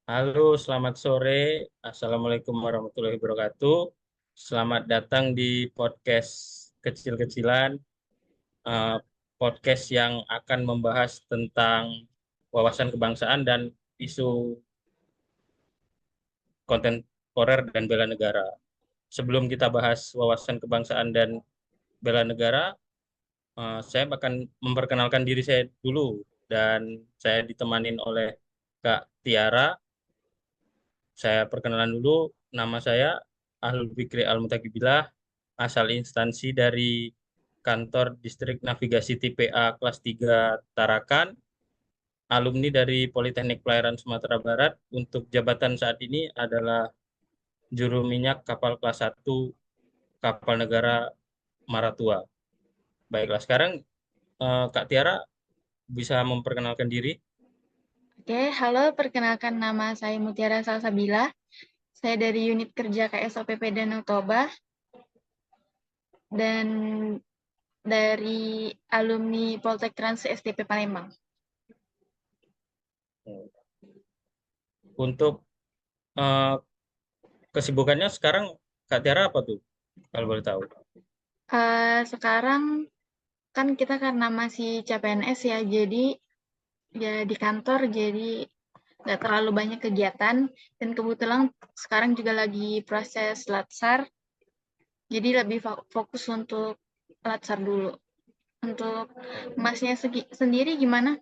Halo, selamat sore. Assalamualaikum warahmatullahi wabarakatuh. Selamat datang di podcast kecil-kecilan, eh, podcast yang akan membahas tentang wawasan kebangsaan dan isu kontemporer dan bela negara. Sebelum kita bahas wawasan kebangsaan dan bela negara, saya akan memperkenalkan diri saya dulu dan saya ditemanin oleh Kak Tiara. Saya perkenalan dulu, nama saya Ahlul Fikri Al-Mutaqibillah, asal instansi dari Kantor Distrik Navigasi Tipe A kelas 3 Tarakan, alumni dari Politeknik Pelayaran Sumatera Barat. Untuk jabatan saat ini adalah juru minyak kapal kelas 1 kapal negara Maratua. Baiklah, sekarang Kak Tiara bisa memperkenalkan diri. Oke, halo, perkenalkan nama saya Mutiara Salsabila. Saya dari unit kerja KSOPP Danau Toba dan dari alumni Poltek Trans STP Palembang. Untuk eh, kesibukannya sekarang Kak Tiara apa tuh? Kalau boleh tahu. Sekarang kan kita karena masih CPNS ya, jadi ya di kantor, jadi nggak terlalu banyak kegiatan. Dan kebetulan sekarang juga lagi proses latsar, jadi lebih fokus untuk latsar dulu. Untuk masnya sendiri gimana?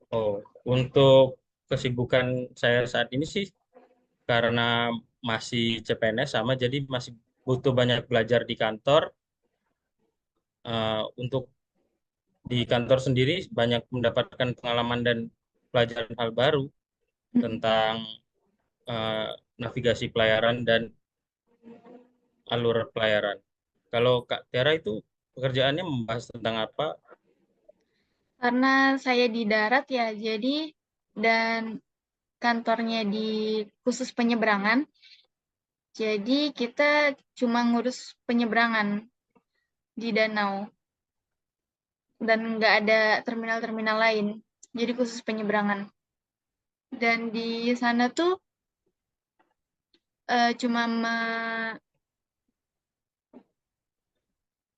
Oh, untuk kesibukan saya saat ini sih karena masih CPNS sama jadi masih butuh banyak belajar di kantor. Untuk di kantor sendiri banyak mendapatkan pengalaman dan pelajaran hal baru tentang eh, navigasi pelayaran dan alur pelayaran. Kalau Kak Tiara itu pekerjaannya membahas tentang apa? Karena saya di darat ya, jadi dan kantornya di khusus penyeberangan, jadi kita cuma ngurus penyeberangan di danau dan nggak ada terminal-terminal lain. Jadi khusus penyeberangan. Dan di sana tuh cuma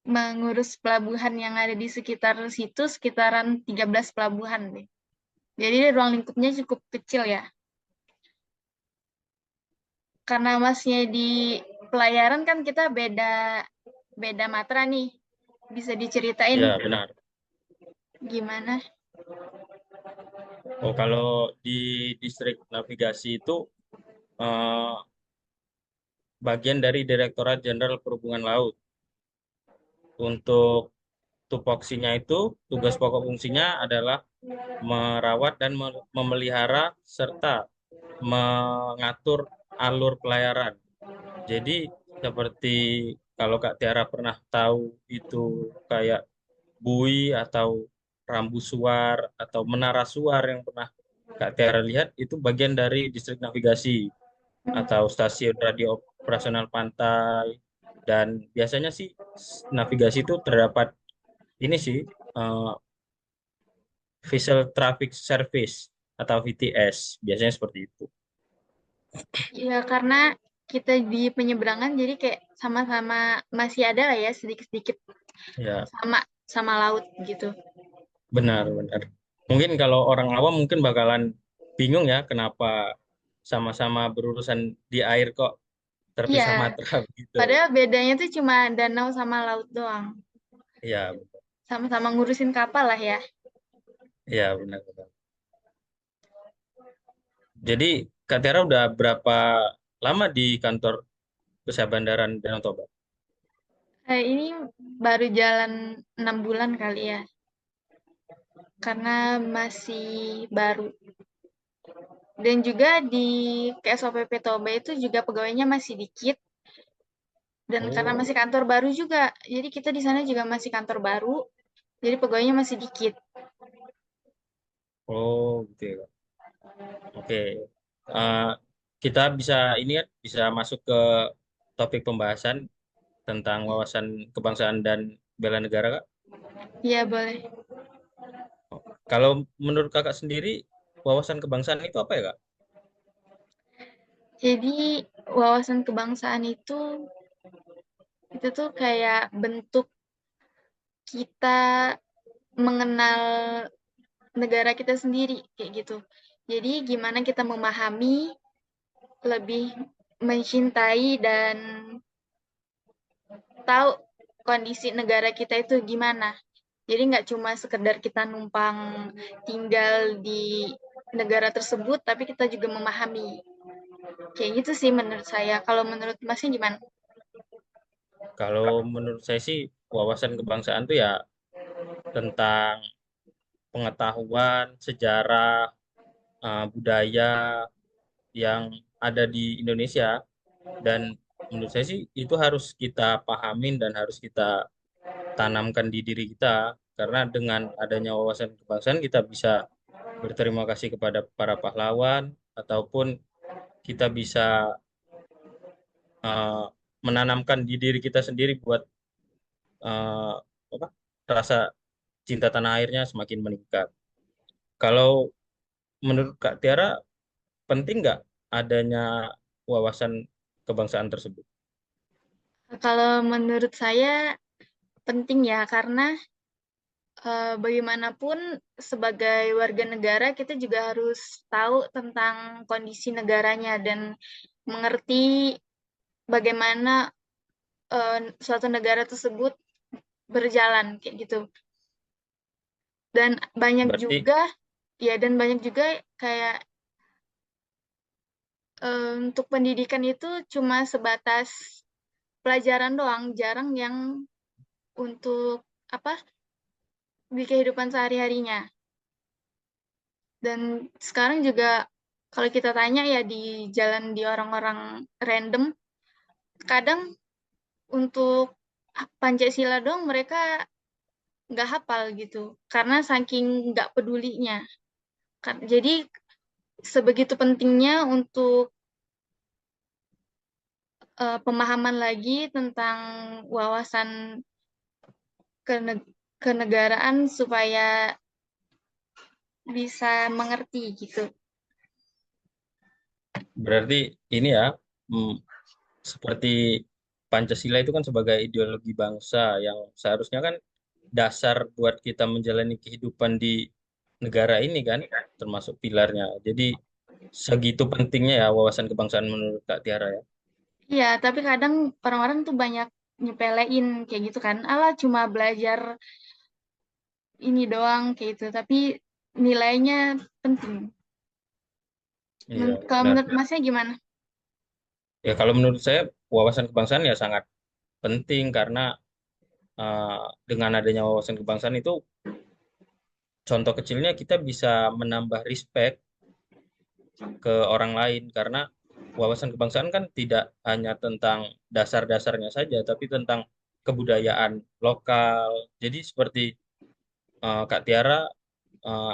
mengurus pelabuhan yang ada di sekitar situ, sekitaran 13 pelabuhan deh. Jadi ruang lingkupnya cukup kecil ya. Karena masnya di pelayaran kan kita beda beda matra nih. Bisa diceritain Ya, benar. gimana? Oh, kalau di distrik navigasi itu eh, bagian dari Direktorat Jenderal Perhubungan Laut. Untuk tupoksinya itu, tugas pokok fungsinya adalah merawat dan memelihara serta mengatur alur pelayaran. Jadi seperti kalau Kak Tiara pernah tahu itu kayak bui atau rambu suar atau menara suar yang pernah Kak Tiara lihat itu bagian dari distrik navigasi atau stasiun radio operasional pantai dan biasanya sih navigasi itu terdapat ini sih eh, Visual Traffic Service atau VTS biasanya seperti itu. Ya karena kita di penyeberangan jadi kayak sama-sama masih ada lah ya sedikit-sedikit Ya, sama sama laut gitu. benar-benar. Mungkin kalau orang awam mungkin bakalan bingung ya kenapa sama-sama berurusan di air kok Iya, terpisah matra begitu. padahal bedanya tuh cuma danau sama laut doang. Ya, Sama-sama ngurusin kapal lah ya. ya benar-benar. Jadi Kak Tiara udah berapa lama di kantor Kesabandaran Danau Toba? Ini baru jalan 6 bulan kali ya, karena masih baru. Dan juga di KSOPP Toba itu juga pegawainya masih dikit, dan karena Oh, masih kantor baru juga, jadi kita di sana juga masih kantor baru, jadi pegawainya masih dikit. oh gitu ya. Oke. Eh, kita bisa ini ya bisa masuk ke topik pembahasan tentang wawasan kebangsaan dan bela negara, Kak. Iya boleh. Kalau menurut Kakak sendiri, wawasan kebangsaan itu apa ya, Kak? Jadi wawasan kebangsaan itu tuh kayak bentuk kita mengenal negara kita sendiri kayak gitu. Jadi gimana kita memahami, lebih mencintai dan tahu kondisi negara kita itu gimana. Jadi nggak cuma sekedar kita numpang tinggal di negara tersebut, tapi kita juga memahami. Kayak gitu sih menurut saya. Kalau menurut Masnya gimana? Kalau menurut saya sih wawasan kebangsaan tuh ya tentang pengetahuan, sejarah, budaya yang ada di Indonesia, dan menurut saya sih itu harus kita pahamin dan harus kita tanamkan di diri kita, karena dengan adanya wawasan kebangsaan kita bisa berterima kasih kepada para pahlawan, ataupun kita bisa uh, menanamkan di diri kita sendiri buat uh, apa, rasa cinta tanah airnya semakin meningkat. Kalau menurut Kak Tiara, penting nggak adanya wawasan kebangsaan tersebut? Kalau menurut saya penting ya, karena bagaimanapun sebagai warga negara kita juga harus tahu tentang kondisi negaranya dan mengerti bagaimana suatu negara tersebut berjalan kayak gitu. Dan banyak Berarti juga ya dan banyak juga kayak untuk pendidikan itu cuma sebatas pelajaran doang, jarang yang untuk apa di kehidupan sehari-harinya. Dan sekarang juga kalau kita tanya ya di jalan di orang-orang random, kadang untuk Pancasila dong mereka nggak hafal gitu, karena saking nggak pedulinya. Jadi sebegitu pentingnya untuk pemahaman lagi tentang wawasan kenegaraan supaya bisa mengerti gitu. berarti ini ya, mm, seperti Pancasila itu kan sebagai ideologi bangsa yang seharusnya kan dasar buat kita menjalani kehidupan di negara ini kan, termasuk pilarnya. Jadi segitu pentingnya ya wawasan kebangsaan menurut Kak Tiara ya. Iya, tapi kadang orang-orang tuh banyak nyepelein kayak gitu kan. Alah cuma belajar ini doang kayak gitu, tapi nilainya penting. Iya, Kalau benar. menurut Masnya gimana? Ya kalau menurut saya wawasan kebangsaan ya sangat penting, karena uh, dengan adanya wawasan kebangsaan itu contoh kecilnya kita bisa menambah respect ke orang lain, karena wawasan kebangsaan kan tidak hanya tentang dasar-dasarnya saja, tapi tentang kebudayaan lokal. Jadi seperti Kak Tiara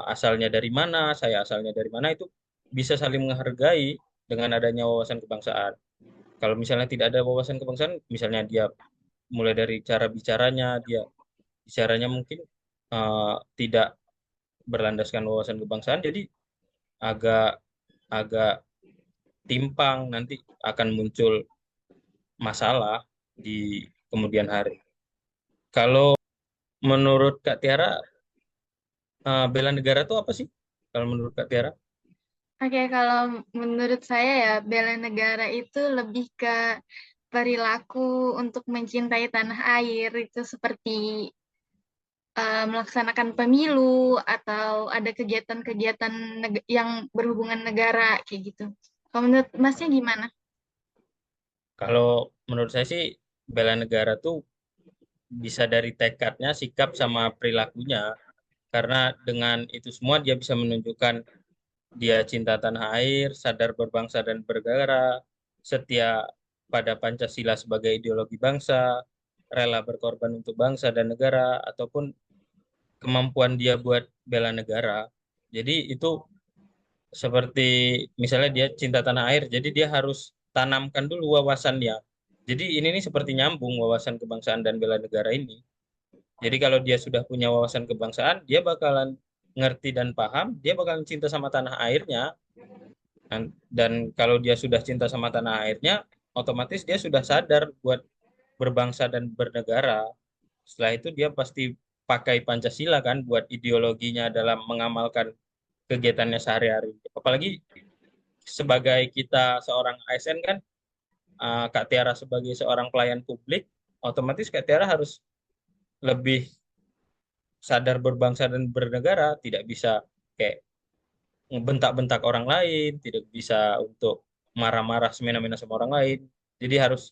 asalnya dari mana, saya asalnya dari mana, itu bisa saling menghargai dengan adanya wawasan kebangsaan. Kalau misalnya tidak ada wawasan kebangsaan, misalnya dia mulai dari cara bicaranya, dia bicaranya mungkin uh, tidak berlandaskan wawasan kebangsaan, jadi agak agak timpang, nanti akan muncul masalah di kemudian hari. Kalau menurut Kak Tiara, bela negara itu apa sih? Kalau menurut Kak Tiara? Oke, kalau menurut saya ya bela negara itu lebih ke perilaku untuk mencintai tanah air itu seperti melaksanakan pemilu atau ada kegiatan-kegiatan yang berhubungan negara kayak gitu. Kalau menurut Masnya gimana? Kalau menurut saya sih bela negara tuh bisa dari tekadnya, sikap, sama perilakunya. Karena dengan itu semua dia bisa menunjukkan dia cinta tanah air, sadar berbangsa dan bernegara, setia pada Pancasila sebagai ideologi bangsa, rela berkorban untuk bangsa dan negara, ataupun kemampuan dia buat bela negara. Jadi itu seperti misalnya dia cinta tanah air, jadi dia harus tanamkan dulu wawasannya. Jadi ini nih seperti nyambung wawasan kebangsaan dan bela negara ini. Jadi kalau dia sudah punya wawasan kebangsaan, dia bakalan ngerti dan paham, dia bakalan cinta sama tanah airnya. Dan kalau dia sudah cinta sama tanah airnya, otomatis dia sudah sadar buat berbangsa dan bernegara. Setelah itu dia pasti pakai Pancasila kan buat ideologinya dalam mengamalkan kegiatannya sehari-hari. Apalagi sebagai kita seorang ASN kan, Kak Tiara sebagai seorang pelayan publik, otomatis Kak Tiara harus lebih sadar berbangsa dan bernegara, tidak bisa kayak bentak-bentak orang lain, tidak bisa untuk marah-marah semena-mena sama orang lain. Jadi harus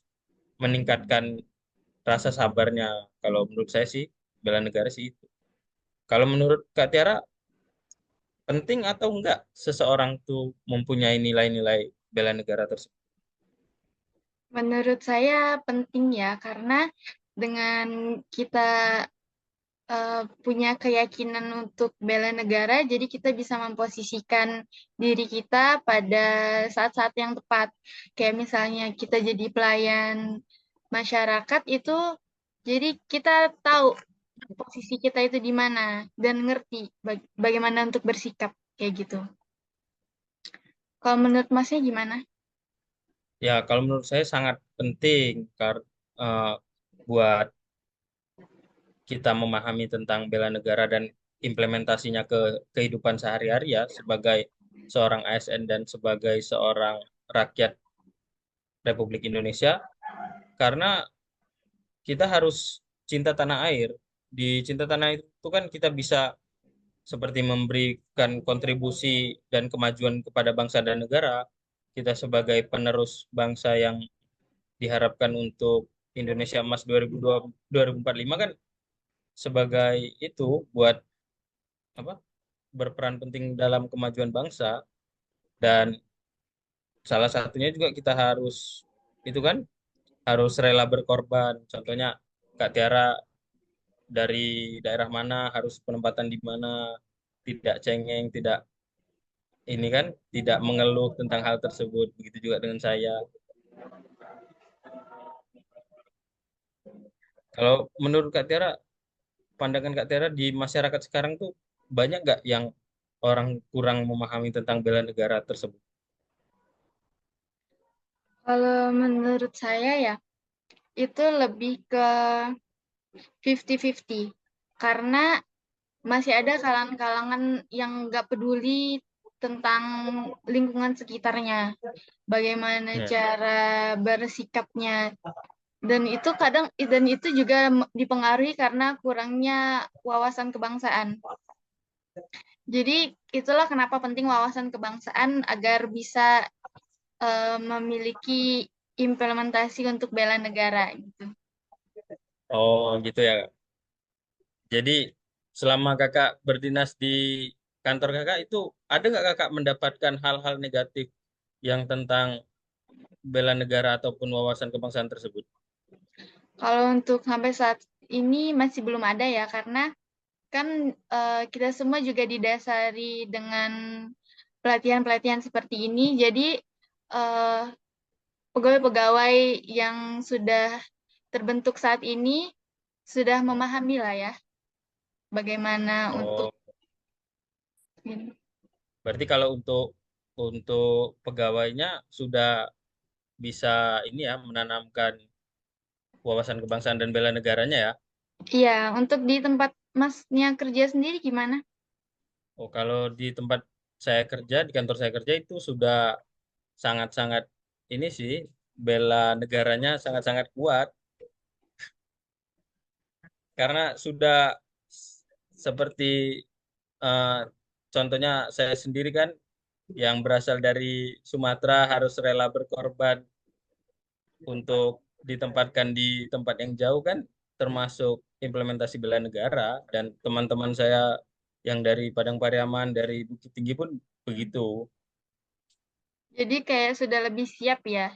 meningkatkan rasa sabarnya. Kalau menurut saya sih, bela negara sih itu. Kalau menurut Kak Tiara, penting atau enggak seseorang tuh mempunyai nilai-nilai bela negara tersebut? Menurut saya penting ya, karena dengan kita punya keyakinan untuk bela negara, jadi kita bisa memposisikan diri kita pada saat-saat yang tepat. Kayak misalnya kita jadi pelayan masyarakat itu, jadi kita tahu posisi kita itu di mana dan ngerti bagaimana untuk bersikap kayak gitu. Kalau menurut Masnya gimana? Ya, kalau menurut saya sangat penting eh, buat kita memahami tentang bela negara dan implementasinya ke kehidupan sehari-hari ya sebagai seorang ASN dan sebagai seorang rakyat Republik Indonesia karena kita harus cinta tanah air. Di cinta tanah air itu kan kita bisa seperti memberikan kontribusi dan kemajuan kepada bangsa dan negara. Kita sebagai penerus bangsa yang diharapkan untuk Indonesia Emas 2045 kan sebagai itu buat apa berperan penting dalam kemajuan bangsa dan salah satunya juga kita harus itu kan harus rela berkorban. Contohnya Kak Tiara dari daerah mana, harus penempatan di mana, tidak cengeng, tidak ini kan, tidak mengeluh tentang hal tersebut. Begitu juga dengan saya. Kalau menurut Kak Tiara, pandangan Kak Tiara di masyarakat sekarang tuh banyak nggak yang orang kurang memahami tentang bela negara tersebut? Kalau menurut saya ya, itu lebih ke 50-50. Karena masih ada kalangan-kalangan yang nggak peduli tentang lingkungan sekitarnya. Bagaimana Ya. cara bersikapnya. Dan itu juga dipengaruhi karena kurangnya wawasan kebangsaan. Jadi itulah kenapa penting wawasan kebangsaan agar bisa memiliki implementasi untuk bela negara gitu. Oh gitu ya. Jadi selama kakak berdinas di kantor kakak itu ada nggak kakak mendapatkan hal-hal negatif yang tentang bela negara ataupun wawasan kebangsaan tersebut? Kalau untuk sampai saat ini masih belum ada ya, karena kan kita semua juga didasari dengan pelatihan-pelatihan seperti ini. Jadi eh, pegawai-pegawai yang sudah terbentuk saat ini sudah memahami lah ya bagaimana untuk Oh, ini. berarti kalau untuk pegawainya sudah bisa ini ya menanamkan wawasan kebangsaan dan bela negaranya ya. Iya, untuk di tempat masnya kerja sendiri gimana? Oh, kalau di tempat saya kerja, di kantor saya kerja itu sudah sangat-sangat ini sih bela negaranya sangat-sangat kuat karena sudah seperti eh, contohnya saya sendiri kan yang berasal dari Sumatera harus rela berkorban untuk ditempatkan di tempat yang jauh kan termasuk implementasi bela negara dan teman-teman saya yang dari Padang Pariaman, dari Bukit Tinggi pun begitu. Jadi kayak sudah lebih siap ya.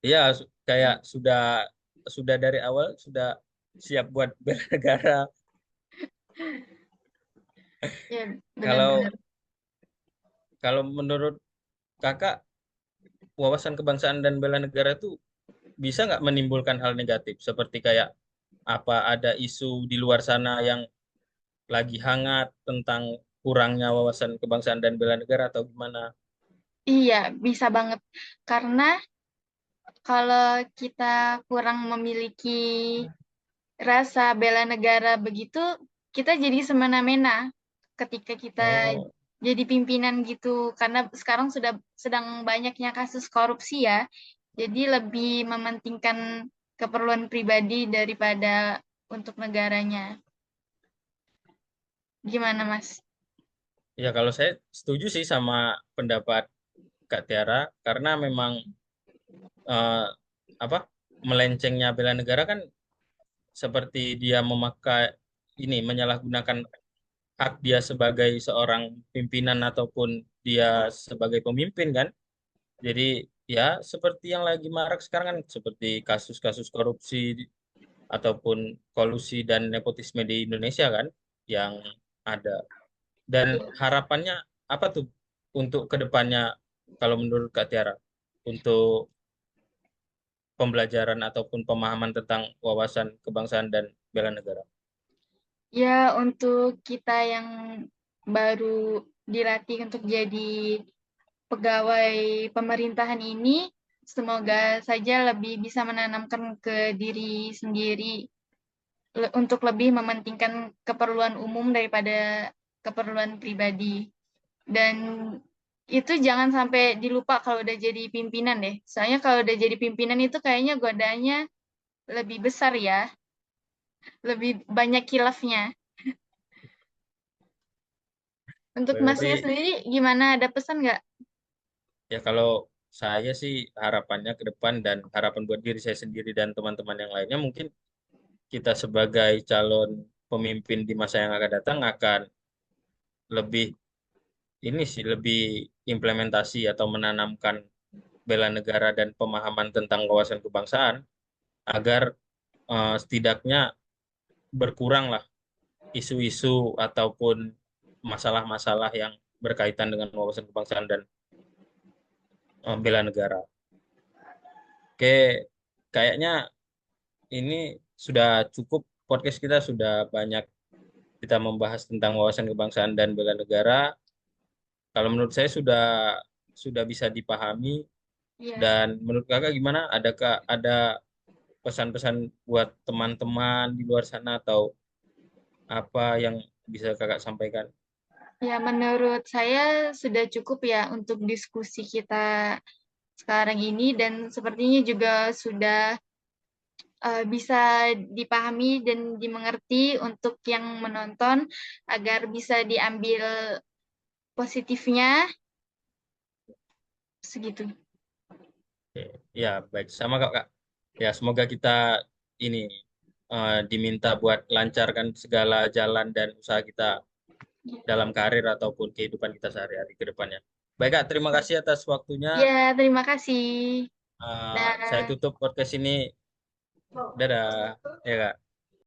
Iya, kayak sudah dari awal sudah siap buat bela negara. Ya, Kalau benar-benar. kalau menurut kakak wawasan kebangsaan dan bela negara itu bisa nggak menimbulkan hal negatif seperti kayak apa ada isu di luar sana yang lagi hangat tentang kurangnya wawasan kebangsaan dan bela negara atau gimana? Iya, bisa banget. Karena kalau kita kurang memiliki rasa bela negara begitu, kita jadi semena-mena ketika kita Oh, jadi pimpinan gitu. Karena sekarang sudah sedang banyaknya kasus korupsi ya. Jadi lebih mementingkan keperluan pribadi daripada untuk negaranya. Gimana, Mas? ya kalau saya setuju sih sama pendapat Kak Tiara karena memang eh, apa melencengnya bela negara kan seperti dia memakai ini menyalahgunakan hak dia sebagai seorang pimpinan ataupun dia sebagai pemimpin kan. Jadi ya seperti yang lagi marak sekarang kan seperti kasus-kasus korupsi ataupun kolusi dan nepotisme di Indonesia kan yang ada. Dan harapannya apa tuh untuk kedepannya kalau menurut Kak Tiara untuk pembelajaran ataupun pemahaman tentang wawasan kebangsaan dan bela negara. Ya, untuk kita yang baru dilatih untuk jadi pegawai pemerintahan ini, semoga saja lebih bisa menanamkan ke diri sendiri untuk lebih mementingkan keperluan umum daripada keperluan pribadi. Dan itu jangan sampai dilupa kalau udah jadi pimpinan deh. Soalnya kalau udah jadi pimpinan itu kayaknya godaannya lebih besar ya, lebih banyak kilafnya. Untuk Berarti masnya sendiri gimana? Ada pesan nggak? ya kalau saya sih harapannya ke depan dan harapan buat diri saya sendiri dan teman-teman yang lainnya mungkin kita sebagai calon pemimpin di masa yang akan datang akan lebih ini sih lebih implementasi atau menanamkan bela negara dan pemahaman tentang wawasan kebangsaan agar setidaknya berkuranglah isu-isu ataupun masalah-masalah yang berkaitan dengan wawasan kebangsaan dan bela negara. Oke, kayaknya ini sudah cukup podcast kita sudah banyak kita membahas tentang wawasan kebangsaan dan bela negara. Kalau menurut saya sudah bisa dipahami Iya. dan menurut kakak gimana? Adakah ada pesan-pesan buat teman-teman di luar sana atau apa yang bisa kakak sampaikan? Ya, menurut saya sudah cukup ya untuk diskusi kita sekarang ini dan sepertinya juga sudah bisa dipahami dan dimengerti untuk yang menonton agar bisa diambil positifnya segitu. Oke, ya baik sama kak. Ya semoga kita ini diminta buat lancarkan segala jalan dan usaha kita dalam karir ataupun kehidupan kita sehari-hari ke depannya. Baik kak, terima kasih atas waktunya. Ya, terima kasih. Saya Dah. tutup podcast ini. Dadah. Ya kak.